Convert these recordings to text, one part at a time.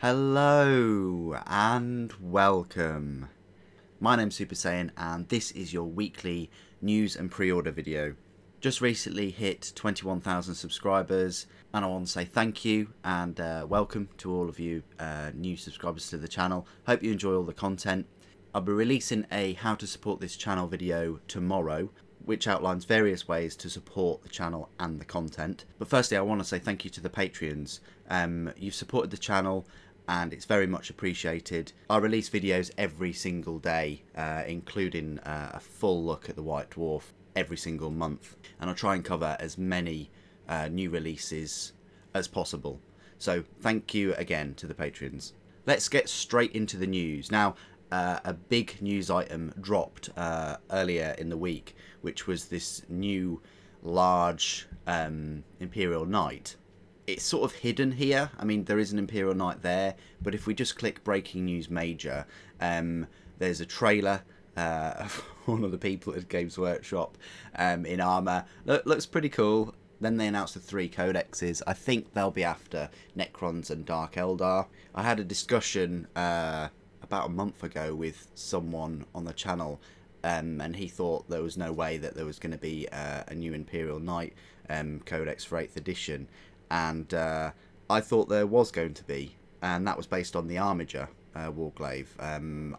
Hello and welcome. My name's Super Saiyan and this is your weekly news and pre-order video. Just recently hit 21,000 subscribers and I want to say thank you and welcome to all of you new subscribers to the channel. Hope you enjoy all the content. I'll be releasing a how to support this channel video tomorrow, which outlines various ways to support the channel and the content. But firstly, I want to say thank you to the Patreons. You've supported the channel and it's very much appreciated. I release videos every single day, including a full look at the White Dwarf every single month. And I'll try and cover as many new releases as possible. So thank you again to the Patreons. Let's get straight into the news. Now, a big news item dropped earlier in the week, which was this new large Imperial Knight. It's sort of hidden here. I mean, there is an Imperial Knight there, but if we just click Breaking News Major, there's a trailer of one of the people at Games Workshop in armour. Looks pretty cool. Then they announced the 3 codexes. I think they'll be after Necrons and Dark Eldar. I had a discussion about a month ago with someone on the channel, and he thought there was no way that there was going to be a new Imperial Knight codex for 8th edition. And I thought there was going to be, and that was based on the Armiger Warglaive.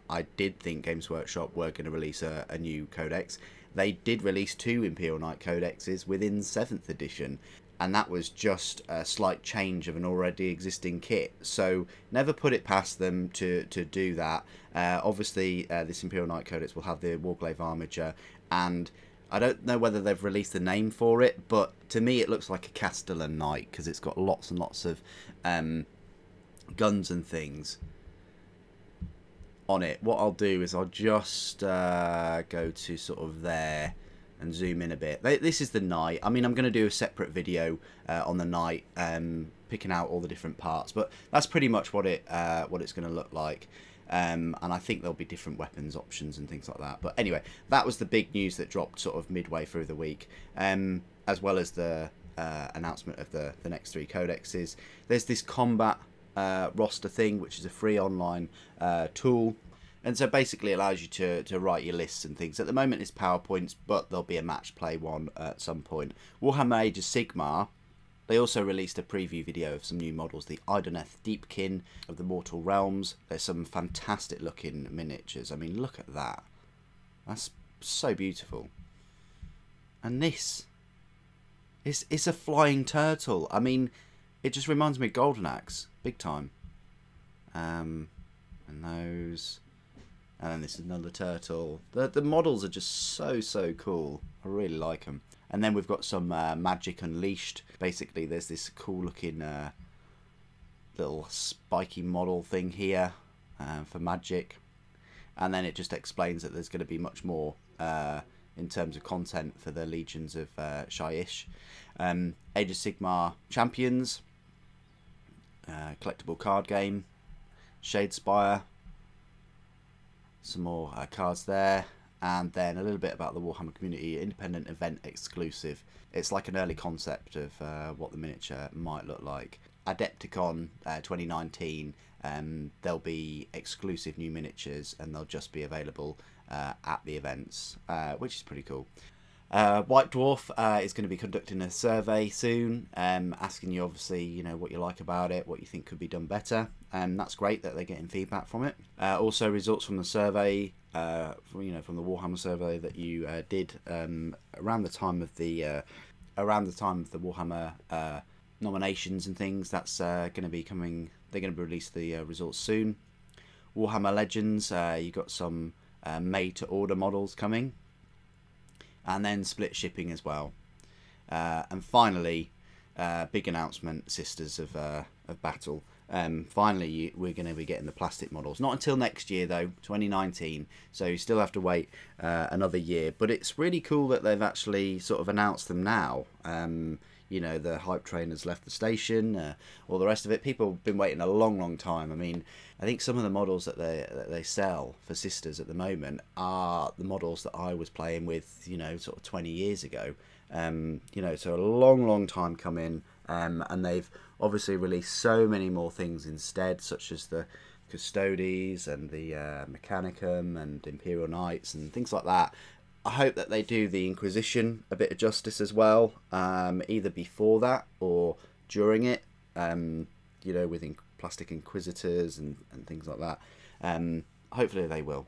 I did think Games Workshop were going to release a new codex. They did release 2 Imperial Knight codexes within 7th edition, and that was just a slight change of an already existing kit. So never put it past them to do that. Obviously, this Imperial Knight codex will have the Warglaive Armiger, and I don't know whether they've released the name for it, but to me it looks like a Castellan Knight because it's got lots and lots of guns and things on it. What I'll do is I'll just go to sort of there and zoom in a bit. This is the Knight. I mean, I'm going to do a separate video on the Knight, picking out all the different parts, but that's pretty much what it's going to look like. And I think there'll be different weapons options and things like that. But anyway, that was the big news that dropped sort of midway through the week, as well as the announcement of the next 3 codexes. There's this combat roster thing, which is a free online tool, and so basically allows you to write your lists and things. At the moment it's PowerPoints, but there'll be a match play one at some point. Warhammer Age of Sigmar, they also released a preview video of some new models, the Idoneth Deepkin of the Mortal Realms. There's some fantastic looking miniatures. I mean, look at that. That's so beautiful. And this, it's a flying turtle. I mean, it just reminds me of Golden Axe, big time. And those, and then this is another turtle. The models are just so cool. I really like them. And then we've got some Magic Unleashed. Basically, there's this cool looking little spiky model thing here for Magic. And then it just explains that there's going to be much more in terms of content for the Legions of Shyish. Age of Sigmar Champions. Collectible card game. Shadespire. Some more cards there. And then a little bit about the Warhammer community, independent event exclusive. It's like an early concept of what the miniature might look like. Adepticon 2019, there'll be exclusive new miniatures and they'll just be available at the events, which is pretty cool. White Dwarf is going to be conducting a survey soon, asking you obviously, you know, what you like about it, what you think could be done better. That's great that they're getting feedback from it. Also, results from the survey, from the Warhammer survey that you did around the time of the Warhammer nominations and things. That's going to be coming. They're going to release the results soon. Warhammer Legends, you got some made-to-order models coming. And then split shipping as well. And finally, big announcement, Sisters of Battle. Finally, we're going to be getting the plastic models. Not until next year, though, 2019. So you still have to wait another year. But it's really cool that they've actually sort of announced them now. You know, the hype train has left the station, all the rest of it. People have been waiting a long time. I mean, I think some of the models that they sell for Sisters at the moment are the models that I was playing with, you know, sort of 20 years ago. You know, so a long time coming. and they've obviously released so many more things instead, such as the Custodes and the Mechanicum and Imperial Knights and things like that. I hope that they do the Inquisition a bit of justice as well, either before that or during it, you know, with plastic Inquisitors and things like that. Hopefully they will.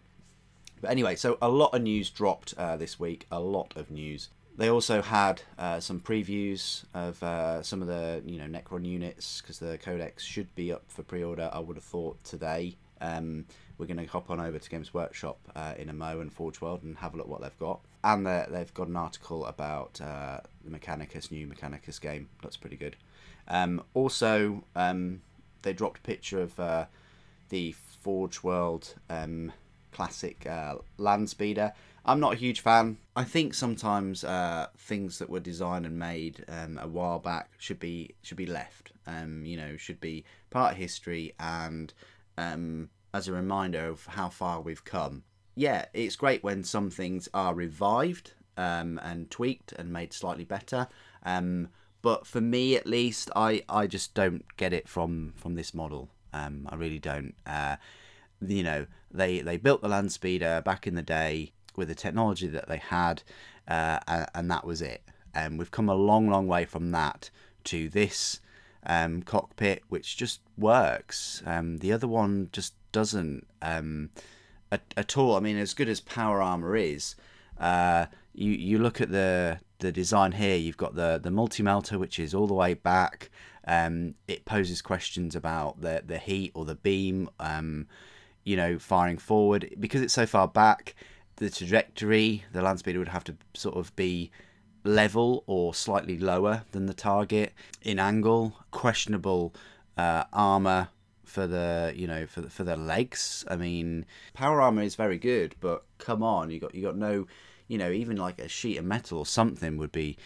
But anyway, so a lot of news dropped this week, a lot of news. They also had some previews of some of the Necron units, because the codex should be up for pre-order, I would have thought, today. We're going to hop on over to Games Workshop in a mo and Forge World and have a look what they've got. And they've got an article about the Mechanicus, new Mechanicus game. That's pretty good. Also, they dropped a picture of the Forge World classic land speeder. I'm not a huge fan. I think sometimes things that were designed and made a while back should be left. Should be part of history, and as a reminder of how far we've come. Yeah, it's great when some things are revived and tweaked and made slightly better. But for me, at least, I just don't get it from this model. I really don't. They built the land speeder back in the day with the technology that they had, and that was it. We've come a long way from that to this cockpit, which just works. The other one just doesn't at all. I mean, as good as power armor is, you look at the design here. You've got the multi-melter, which is all the way back. It poses questions about the heat or the beam, firing forward. Because it's so far back, the trajectory, the land speeder would have to sort of be level or slightly lower than the target in angle. Questionable armor for the for the legs. I mean, power armor is very good, but come on, you got no, even like a sheet of metal or something would be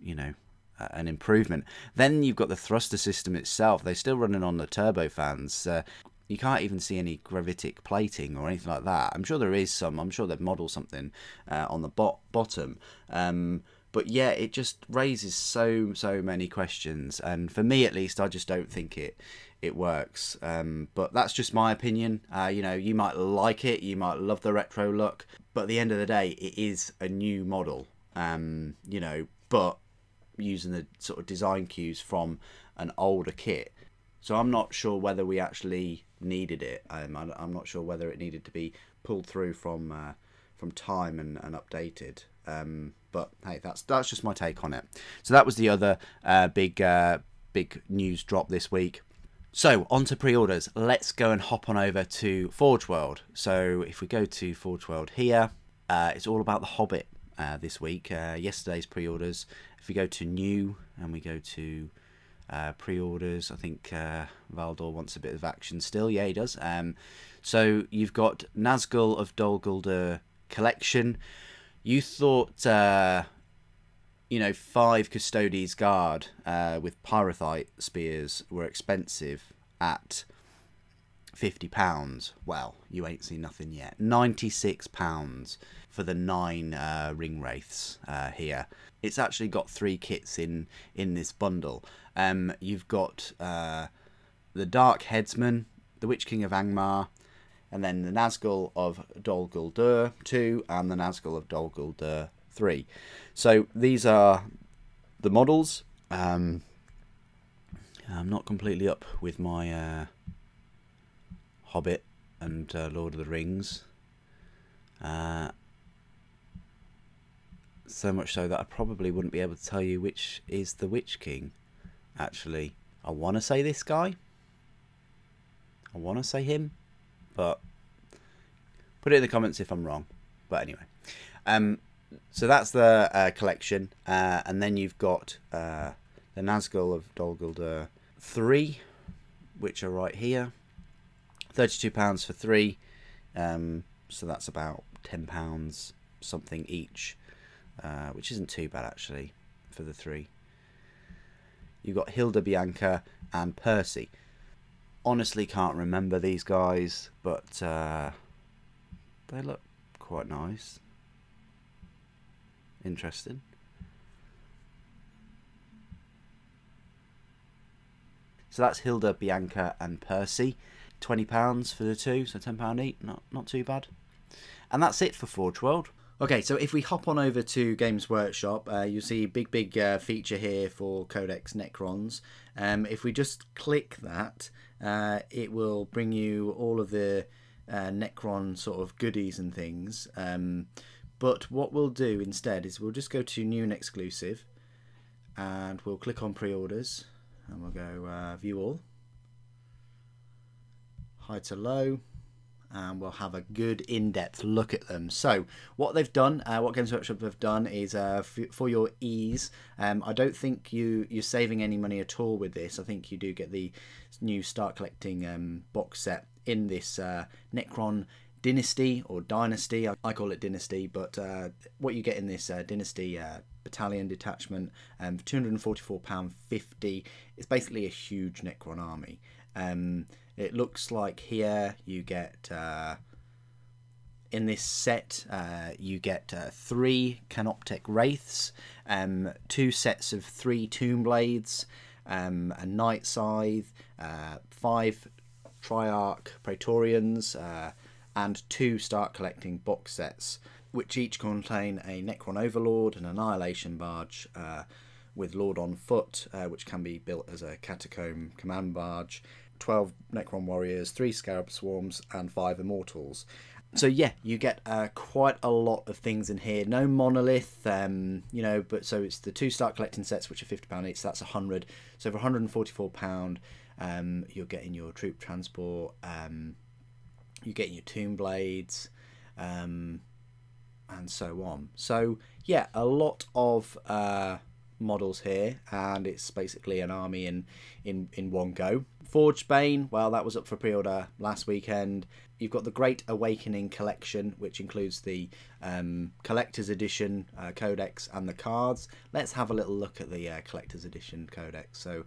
an improvement. Then you've got the thruster system itself. They're still running on the turbofans. You can't even see any gravitic plating or anything like that. I'm sure there is some. I'm sure they've modelled something on the bottom. But yeah, it just raises so many questions. And for me, at least, I just don't think it works. But that's just my opinion. You might like it. You might love the retro look. But at the end of the day, it is a new model. But using the sort of design cues from an older kit. So I'm not sure whether we actually needed it. I'm not sure whether it needed to be pulled through from time and updated. But hey, that's just my take on it. So that was the other big news drop this week. So on to pre-orders. Let's go and hop on over to Forge World. So if we go to Forge World here, it's all about the Hobbit this week. Yesterday's pre-orders. If we go to new and we go to pre-orders, I think Valdor wants a bit of action still. Yeah, he does. So you've got Nazgul of Dol Guldur collection. You thought 5 Custodes Guard with Pyrothite spears were expensive at £50. Well, you ain't seen nothing yet. £96 for the 9 ring wraiths here. It's actually got 3 kits in this bundle. You've got the Dark Headsman, the Witch King of Angmar, and then the Nazgul of Dol Guldur 2 and the Nazgul of Dol Guldur 3. So these are the models. I'm not completely up with my Hobbit and Lord of the Rings. So much so that I probably wouldn't be able to tell you which is the Witch King, actually. I want to say this guy. I want to say him. But put it in the comments if I'm wrong. But anyway. So that's the collection. And then you've got the Nazgul of Dol Guldur 3, which are right here. £32 for 3. So that's about £10 something each. Which isn't too bad actually for the 3. You've got Hilda Bianca and Percy. Honestly can't remember these guys, but they look quite nice. Interesting. So that's Hilda, Bianca and Percy. £20 for the two, so £10 each, not too bad. And that's it for Forge World. Okay, so if we hop on over to Games Workshop, you'll see a big feature here for Codex Necrons. If we just click that, it will bring you all of the Necron sort of goodies and things. But what we'll do instead is we'll just go to New and Exclusive, and we'll click on Pre-Orders, and we'll go View All, High to Low, and we'll have a good in-depth look at them. So what they've done, what Games Workshop have done is for your ease, I don't think you're saving any money at all with this. I think you do get the new Start Collecting box set in this Necron Dynasty or Dynasty. I call it Dynasty, but what you get in this Dynasty battalion detachment for £244.50, it's basically a huge Necron army. It looks like here you get, in this set, you get 3 Canoptek Wraiths, 2 sets of 3 Tomb Blades, a Night Scythe, 5 Triarch Praetorians, and 2 Start Collecting box sets, which each contain a Necron Overlord, an Annihilation Barge with Lord on foot, which can be built as a Catacomb Command Barge, 12 Necron Warriors, 3 Scarab Swarms, and 5 Immortals. So yeah, you get quite a lot of things in here. No monolith, you know, but so it's the 2 Start Collecting sets, which are £50 each, so that's 100. So for £144, you're getting your troop transport, you're getting your Tomb Blades, and so on. So yeah, a lot of models here, and it's basically an army in one go. Forged Bane, well, that was up for pre-order last weekend. You've got the Great Awakening collection, which includes the collector's edition codex and the cards. Let's have a little look at the collector's edition codex. So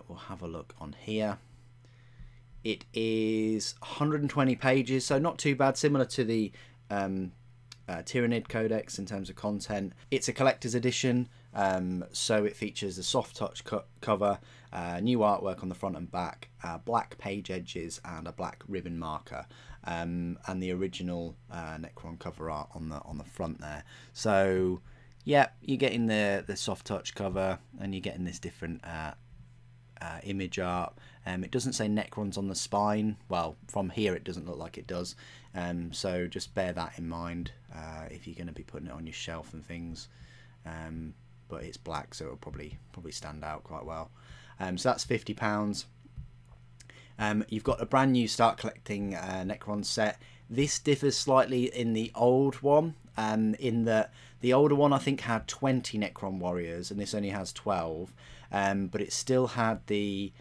we'll have a look on here. It is 120 pages, so not too bad, similar to the Tyrannid Codex in terms of content. It's a collector's edition, so it features a soft touch cover, new artwork on the front and back, black page edges and a black ribbon marker, and the original Necron cover art on the front there. So yeah, you're getting the soft touch cover, and you're getting this different image art. It doesn't say Necrons on the spine. Well, from here it doesn't look like it does, so just bear that in mind if you're going to be putting it on your shelf and things. But it's black, so it'll probably stand out quite well. So that's £50. You've got a brand new Start Collecting Necron set. This differs slightly in the old one, in that the older one I think had 20 Necron warriors, and this only has 12. But it still had the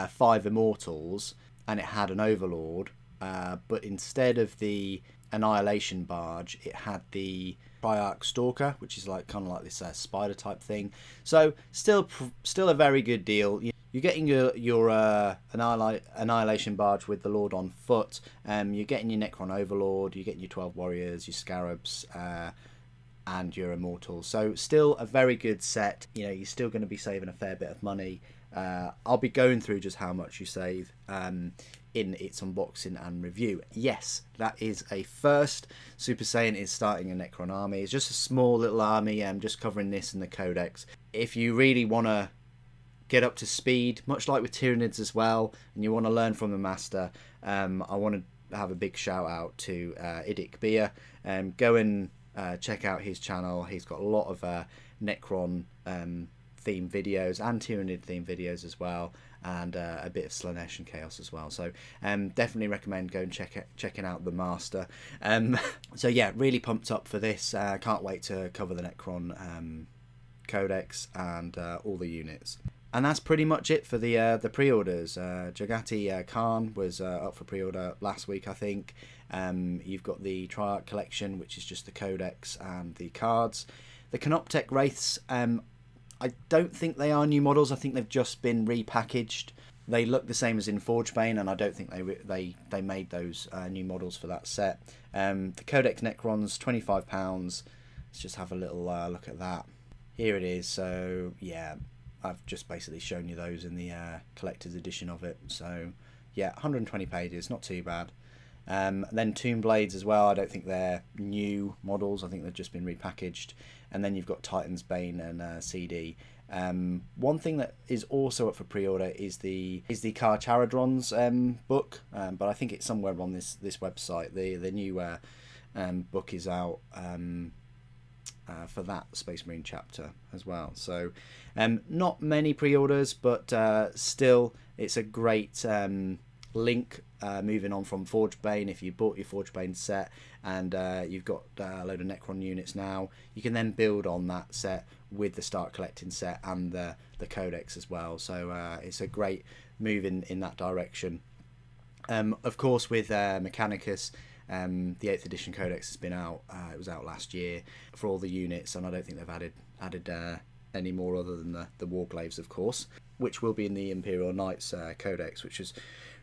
5 Immortals, and it had an Overlord, but instead of the Annihilation Barge, it had the Triarch Stalker, which is like kind of like this spider type thing. So still a very good deal. You're getting your Annihilation Barge with the Lord on foot. You're getting your Necron Overlord. You're getting your 12 Warriors, your Scarabs, and your Immortals. So still a very good set. You know, you're still going to be saving a fair bit of money. I'll be going through just how much you save in its unboxing and review. Yes, that is a first. Super Saiyan is starting a Necron army. It's just a small little army, just covering this and the codex. If you really want to get up to speed, much like with Tyrannids as well, and you want to learn from the master, I want to have a big shout out to Idic Beer. Go and check out his channel. He's got a lot of Necron themed videos and Tyrannid themed videos as well, and a bit of Slanesh and Chaos as well. So definitely recommend going checking out the master. So yeah, really pumped up for this. Can't wait to cover the Necron codex and all the units. And that's pretty much it for the pre-orders. Jagati Khan was up for pre-order last week, I think. You've got the Triarch collection, which is just the codex and the cards. The Canoptek Wraiths, I don't think they are new models. I think they've just been repackaged. They look the same as in Forge Bane, and I don't think they made those new models for that set. The Codex Necrons, £25. Let's just have a little look at that. Here it is. So yeah, I've just basically shown you those in the collector's edition of it. So yeah, 120 pages, not too bad. Then Tomb Blades as well. I don't think they're new models. I think they've just been repackaged. And then you've got Titan's Bane and CD. One thing that is also up for pre-order is the Car Charadron's book, but I think it's somewhere on this website. The new book is out for that Space Marine chapter as well. So not many pre-orders, but still it's a great link moving on from Forge Bane. If you bought your Forge Bane set and you've got a load of Necron units now, you can then build on that set with the Start Collecting set and the codex as well. So it's a great move in that direction. Of course, with Mechanicus, the 8th edition codex has been out. It was out last year for all the units, and I don't think they've added any more other than the Warglaves, of course, which will be in the Imperial Knights codex, which is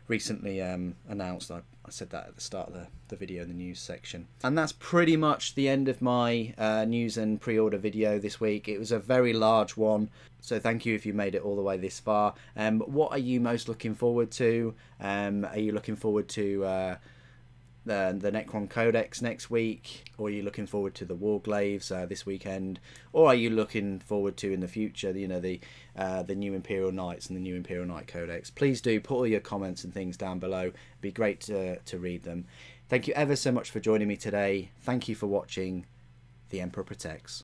recently announced. I said that at the start of the video in the news section. And that's pretty much the end of my news and pre-order video this week. It was a very large one, so thank you if you made it all the way this far. What are you most looking forward to? Are you looking forward to the Necron Codex next week, or are you looking forward to the Warglaves this weekend, or are you looking forward to in the future, you know, the new Imperial Knights and the new Imperial Knight Codex? Please do put all your comments and things down below. It'd be great to read them. Thank you ever so much for joining me today. Thank you for watching. The Emperor protects.